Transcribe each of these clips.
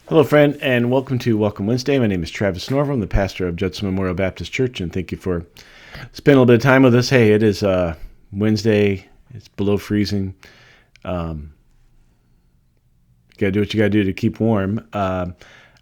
Hello, friend, and welcome to Welcome Wednesday. My name is Travis Norville. I'm the pastor of Judson Memorial Baptist Church, and thank you for spending a little bit of time with us. Hey, it is Wednesday. It's below freezing. You got to do what you got to do to keep warm. I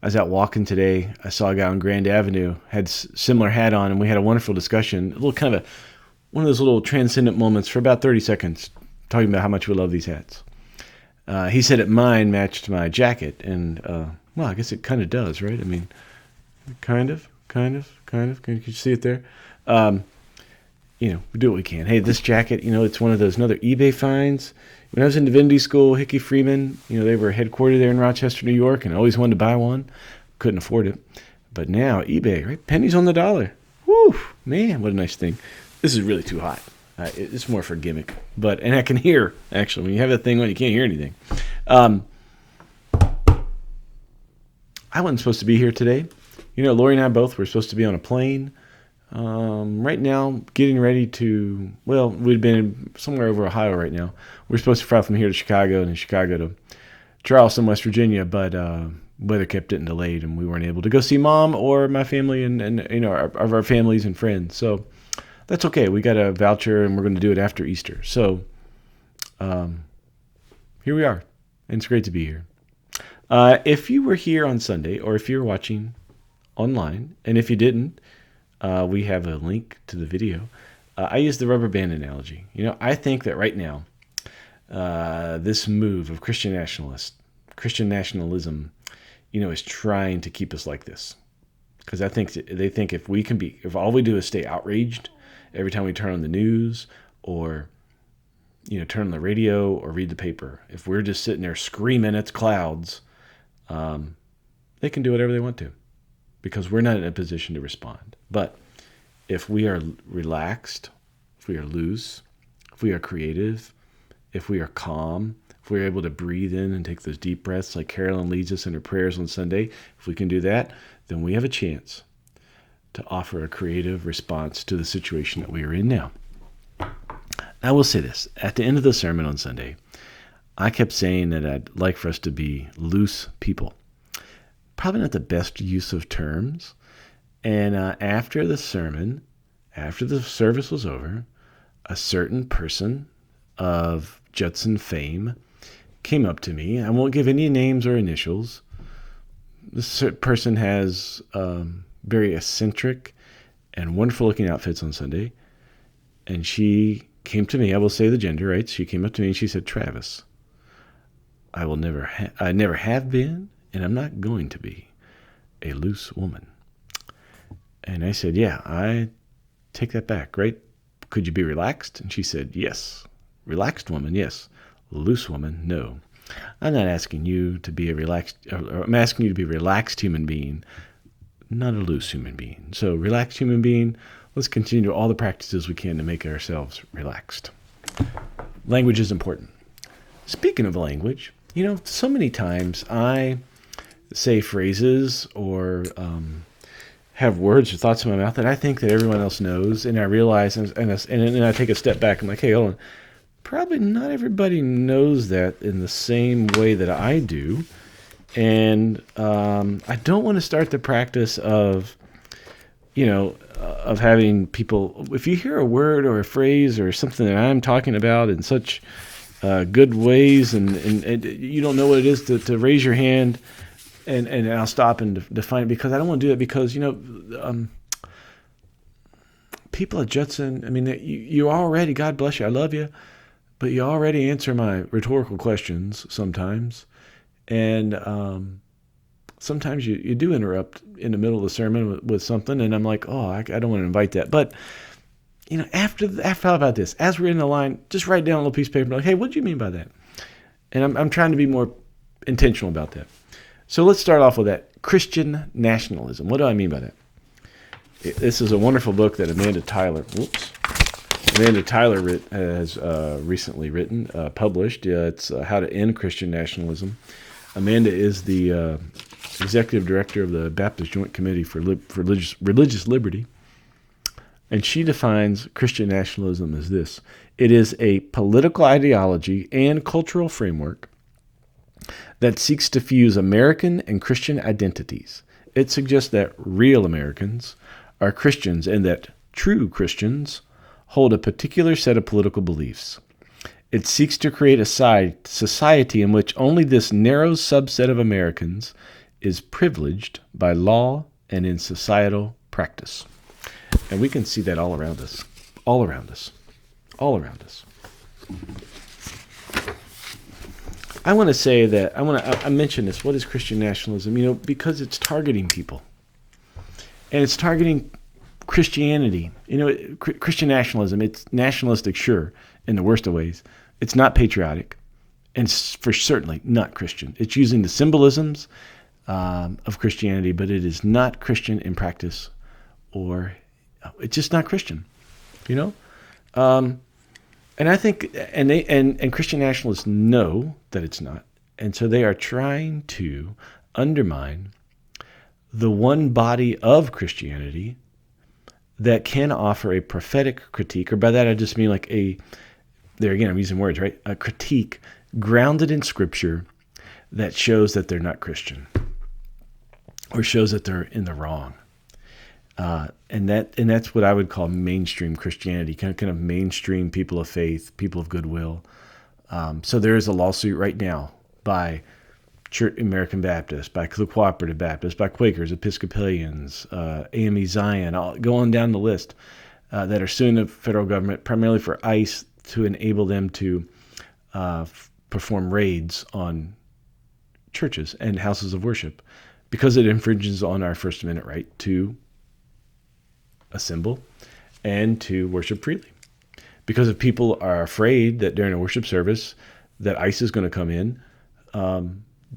was out walking today. I saw a guy on Grand Avenue, had similar hat on, and we had a wonderful discussion. A little kind of one of those little transcendent moments for about 30 seconds, talking about how much we love these hats. He said that mine matched my jacket, and, well, I guess it kind of does, right? I mean, kind of. Can you see it there? We do what we can. Hey, this jacket, it's one of those another eBay finds. When I was in divinity school, Hickey Freeman, they were headquartered there in Rochester, New York, and I always wanted to buy one. Couldn't afford it. But now, eBay, right? Pennies on the dollar. Woo, man, what a nice thing. This is really too hot. It's more for gimmick, and I can hear, actually, when you have that thing on, you can't hear anything. I wasn't supposed to be here today. Lori and I both were supposed to be on a plane. Right now, getting ready to, we'd been somewhere over Ohio right now. We're supposed to fly from here to Chicago, and then Chicago to Charleston, West Virginia, but weather kept getting delayed, and we weren't able to go see Mom or my family and our families and friends. So that's okay. We got a voucher, and we're going to do it after Easter. So here we are, and it's great to be here. If you were here on Sunday, or if you're watching online, and if you didn't, we have a link to the video. I use the rubber band analogy. I think that right now, this move of Christian nationalism, is trying to keep us like this. Because I think they think if all we do is stay outraged every time we turn on the news or, turn on the radio or read the paper, if we're just sitting there screaming at clouds, they can do whatever they want to because we're not in a position to respond. But if we are relaxed, if we are loose, if we are creative, if we are calm, if we're able to breathe in and take those deep breaths like Carolyn leads us in her prayers on Sunday, if we can do that, then we have a chance to offer a creative response to the situation that we are in now. I will say this. At the end of the sermon on Sunday, I kept saying that I'd like for us to be loose people. Probably not the best use of terms. And after the sermon, after the service was over, a certain person of Judson fame came up to me. I won't give any names or initials. This person has very eccentric and wonderful looking outfits on Sunday. And she came to me, I will say the gender, right? She came up to me and she said, "Travis, I never have been, and I'm not going to be a loose woman." And I said, "Yeah, I take that back, right? Could you be relaxed?" And she said, "Yes. Relaxed woman, yes. Loose woman, no. I'm not asking you to be I'm asking you to be a relaxed human being, not a loose human being. So relaxed human being, let's continue all the practices we can to make ourselves relaxed." Language is important. Speaking of language, so many times I say phrases or have words or thoughts in my mouth that I think that everyone else knows, and I realize, and I take a step back. I'm like, hey, hold on. Probably not everybody knows that in the same way that I do, and I don't want to start the practice of, of having people. If you hear a word or a phrase or something that I'm talking about in such good ways, and you don't know what it is, to raise your hand, and I'll stop and define it, because I don't want to do that, because people at Judson, I mean, you already, God bless you, I love you, but you already answer my rhetorical questions sometimes, and sometimes you do interrupt in the middle of the sermon with something, and I'm like, oh, I don't want to invite that, but after how about this? As we're in the line, just write down a little piece of paper, like, hey, what do you mean by that? And I'm trying to be more intentional about that. So let's start off with that. Christian nationalism. What do I mean by that? This is a wonderful book that Amanda Tyler has recently written, published. It's How to End Christian Nationalism. Amanda is the executive director of the Baptist Joint Committee for Religious Liberty. And she defines Christian nationalism as this: it is a political ideology and cultural framework that seeks to fuse American and Christian identities. It suggests that real Americans are Christians and that true Christians hold a particular set of political beliefs. It seeks to create a society in which only this narrow subset of Americans is privileged by law and in societal practice. And we can see that all around us. All around us. All around us. I want to say that, I mentioned this. What is Christian nationalism? Because it's targeting people. And it's targeting Christianity. Christian nationalism, it's nationalistic, sure, in the worst of ways. It's not patriotic, and it's for certainly not Christian. It's using the symbolisms of Christianity, but it is not Christian in practice, or it's just not Christian. And I think, and Christian nationalists know that it's not, and so they are trying to undermine the one body of Christianity that can offer a prophetic critique, or by that I just mean like there again I'm using words, right? A critique grounded in Scripture that shows that they're not Christian, or shows that they're in the wrong. And that's what I would call mainstream Christianity, kind of mainstream people of faith, people of goodwill. So there is a lawsuit right now by American Baptists, by Cooperative Baptists, by Quakers, Episcopalians, AME Zion, go on down the list, that are suing the federal government primarily for ICE to enable them to perform raids on churches and houses of worship because it infringes on our First Amendment right to assemble and to worship freely. Because if people are afraid that during a worship service that ICE is going to come in,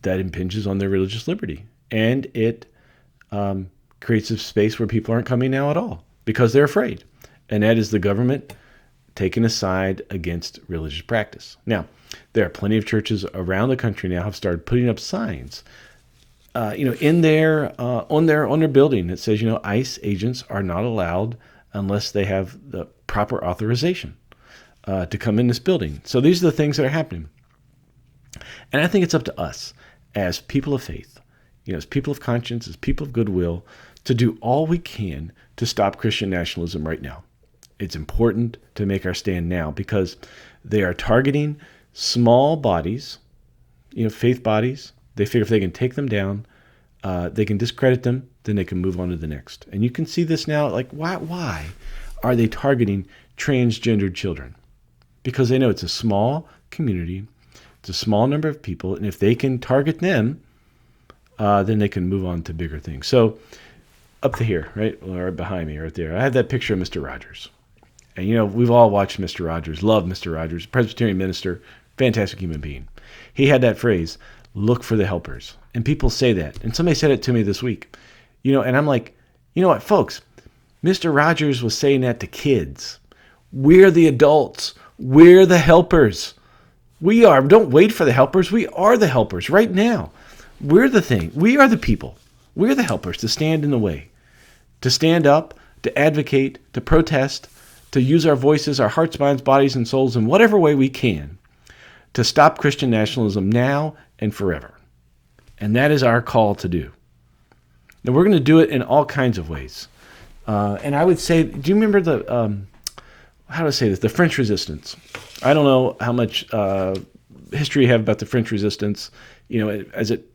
that impinges on their religious liberty. And it creates a space where people aren't coming now at all because they're afraid. And that is the government taking a side against religious practice. Now, there are plenty of churches around the country now have started putting up signs in their on their building that says, ICE agents are not allowed unless they have the proper authorization to come in this building. So these are the things that are happening. And I think it's up to us as people of faith, as people of conscience, as people of goodwill, to do all we can to stop Christian nationalism right now. It's important to make our stand now because they are targeting small bodies, faith bodies. They figure if they can take them down, they can discredit them, then they can move on to the next. And you can see this now, like why are they targeting transgendered children? Because they know it's a small community, it's a small number of people, and if they can target them, then they can move on to bigger things. So up to here, right, or behind me, right there, I have that picture of Mr. Rogers. And, we've all watched Mr. Rogers, love Mr. Rogers, Presbyterian minister, fantastic human being. He had that phrase, look for the helpers. And people say that. And somebody said it to me this week. And I'm like, you know what, folks, Mr. Rogers was saying that to kids. We're the adults. We're the helpers. We are. Don't wait for the helpers. We are the helpers right now. We're the thing. We are the people. We're the helpers to stand in the way, to stand up, to advocate, to protest, to use our voices, our hearts, minds, bodies, and souls in whatever way we can to stop Christian nationalism now and forever. And that is our call to do. Now, we're going to do it in all kinds of ways. And I would say, do you remember how do I say this? The French Resistance. I don't know how much history you have about the French Resistance, as it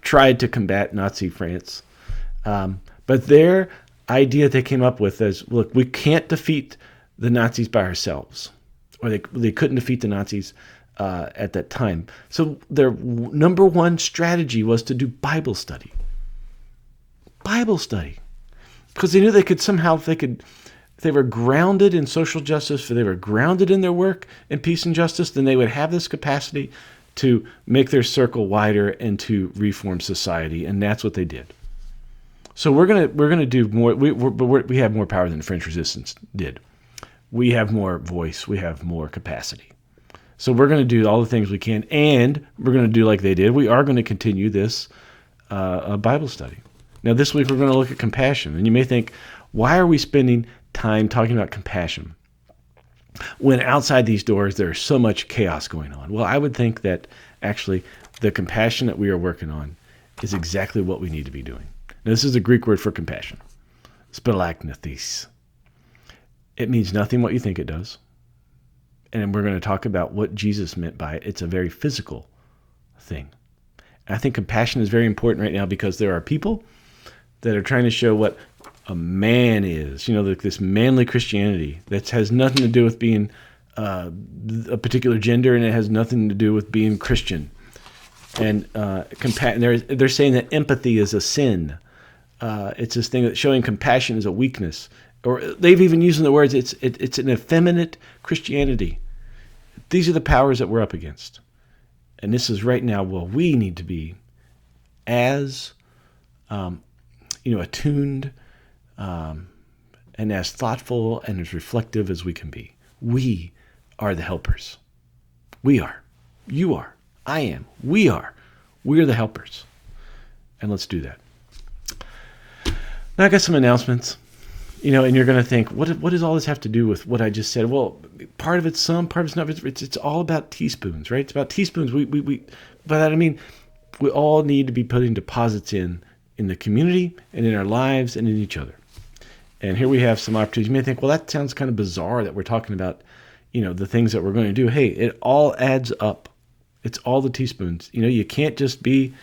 tried to combat Nazi France. But their idea they came up with is, look, we can't defeat the Nazis by ourselves. Or they couldn't defeat the Nazis at that time. So their number one strategy was to do Bible study. Bible study. Because they knew they could somehow, if they were grounded in social justice, if they were grounded in their work in peace and justice, then they would have this capacity to make their circle wider and to reform society. And that's what they did. So we're gonna do more. We have more power than the French Resistance did. We have more voice. We have more capacity. So we're going to do all the things we can, and we're going to do like they did. We are going to continue this Bible study. Now, this week we're going to look at compassion. And you may think, why are we spending time talking about compassion when outside these doors there's so much chaos going on? Well, I would think that Actually, the compassion that we are working on is exactly what we need to be doing. Now, this is the Greek word for compassion, spalagnathis. It means nothing what you think it does. And we're going to talk about what Jesus meant by it. It's a very physical thing. And I think compassion is very important right now because there are people that are trying to show what a man is. Like this manly Christianity that has nothing to do with being a particular gender, and it has nothing to do with being Christian. And they're saying that empathy is a sin. It's this thing that showing compassion is a weakness. Or they've even used the words, it's an effeminate Christianity. These are the powers that we're up against. And this is right now where we need to be as attuned and as thoughtful and as reflective as we can be. We are the helpers. We are. You are. I am. We are. We are the helpers. And let's do that. Now I got some announcements. And you're going to think, what does all this have to do with what I just said? Well, part of it's some, part of it's not. It's all about teaspoons, right? It's about teaspoons. We by that I mean, we all need to be putting deposits in the community and in our lives and in each other. And here we have some opportunities. You may think, well, that sounds kind of bizarre that we're talking about, the things that we're going to do. Hey, it all adds up. It's all the teaspoons. You can't just be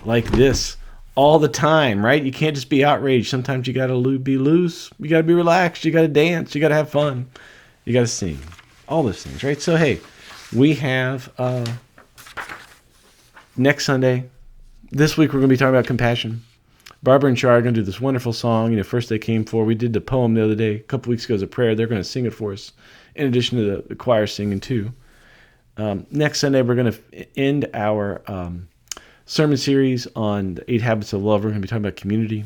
like this all the time, right? You can't just be outraged. Sometimes you got to be loose. You got to be relaxed. You got to dance. You got to have fun. You got to sing. All those things, right? So, hey, we have next Sunday. This week we're going to be talking about compassion. Barbara and Char are going to do this wonderful song. First they came for. We did the poem the other day. A couple weeks ago as a prayer. They're going to sing it for us, in addition to the choir singing too. Next Sunday we're going to end our sermon series on the 8 Habits of Love. We're going to be talking about community.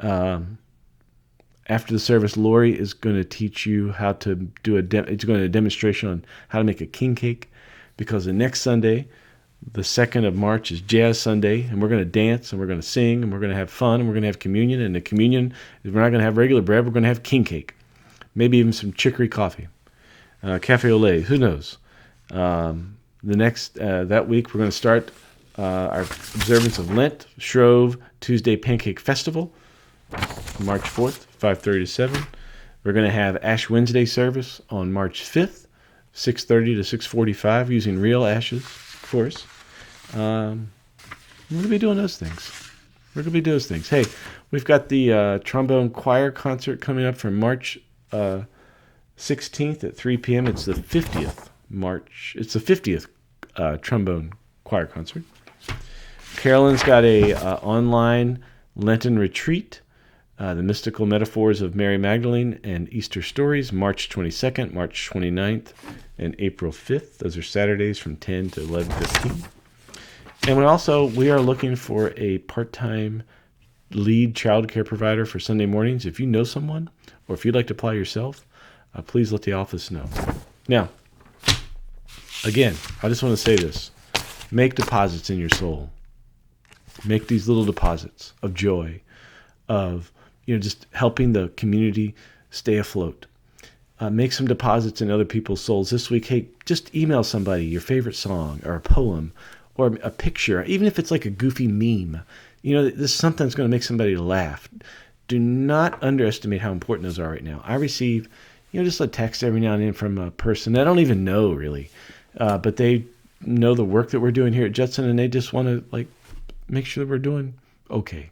After the service, Lori is going to teach you how to do it's going to do a demonstration on how to make a king cake, because the next Sunday, the 2nd of March, is Jazz Sunday, and we're going to dance, and we're going to sing, and we're going to have fun, and we're going to have communion. And the communion, we're not going to have regular bread, we're going to have king cake. Maybe even some chicory coffee. Cafe au lait, who knows? That week, we're going to start our observance of Lent, Shrove, Tuesday Pancake Festival, March 4th, 5:30 to 7. We're going to have Ash Wednesday Service on March 5th, 6:30 to 6:45, using real ashes, of course. We're going to be doing those things. Hey, we've got the Trombone Choir concert coming up for March 16th at 3 p.m. It's the 50th Trombone Choir concert. Carolyn's got a online Lenten retreat, the mystical metaphors of Mary Magdalene and Easter stories, March 22nd, March 29th, and April 5th. Those are Saturdays from 10 to 11:15. And we are looking for a part-time lead child care provider for Sunday mornings. If you know someone, or if you'd like to apply yourself, please let the office know. Now, again, I just want to say this. Make deposits in your soul. Make these little deposits of joy, of just helping the community stay afloat. Make some deposits in other people's souls this week. Hey, just email somebody your favorite song or a poem or a picture, even if it's like a goofy meme. This is something that's going to make somebody laugh. Do not underestimate how important those are right now. I receive, just a text every now and then from a person I don't even know really, but they know the work that we're doing here at Judson, and they just want to make sure that we're doing okay.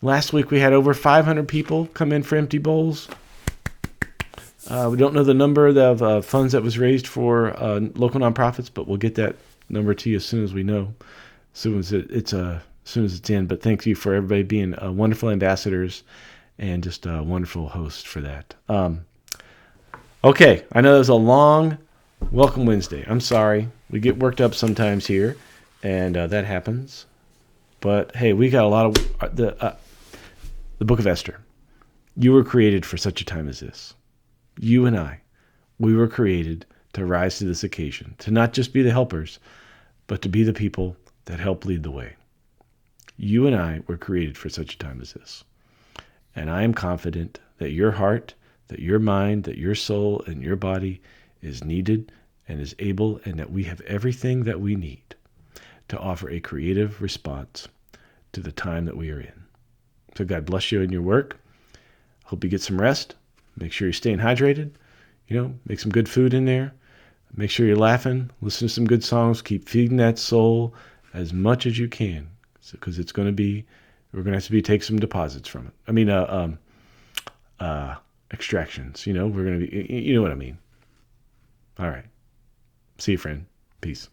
Last week we had over 500 people come in for empty bowls. We don't know the number of funds that was raised for local nonprofits, but we'll get that number to you as soon as we know, as soon as it's in. But thank you for everybody being wonderful ambassadors and just a wonderful host for that. Okay, I know that was a long Welcome Wednesday. I'm sorry. We get worked up sometimes here, and that happens. But hey, we got a lot of the Book of Esther. You were created for such a time as this. You and I, we were created to rise to this occasion, to not just be the helpers, but to be the people that help lead the way. You and I were created for such a time as this. And I am confident that your heart, that your mind, that your soul, and your body is needed and is able, and that we have everything that we need to offer a creative response to the time that we are in. So God bless you in your work. Hope you get some rest. Make sure you're staying hydrated. Make some good food in there. Make sure you're laughing. Listen to some good songs. Keep feeding that soul as much as you can, because we're going to have to take some deposits from it. I mean, extractions. We're going to be. You know what I mean. All right. See you, friend. Peace.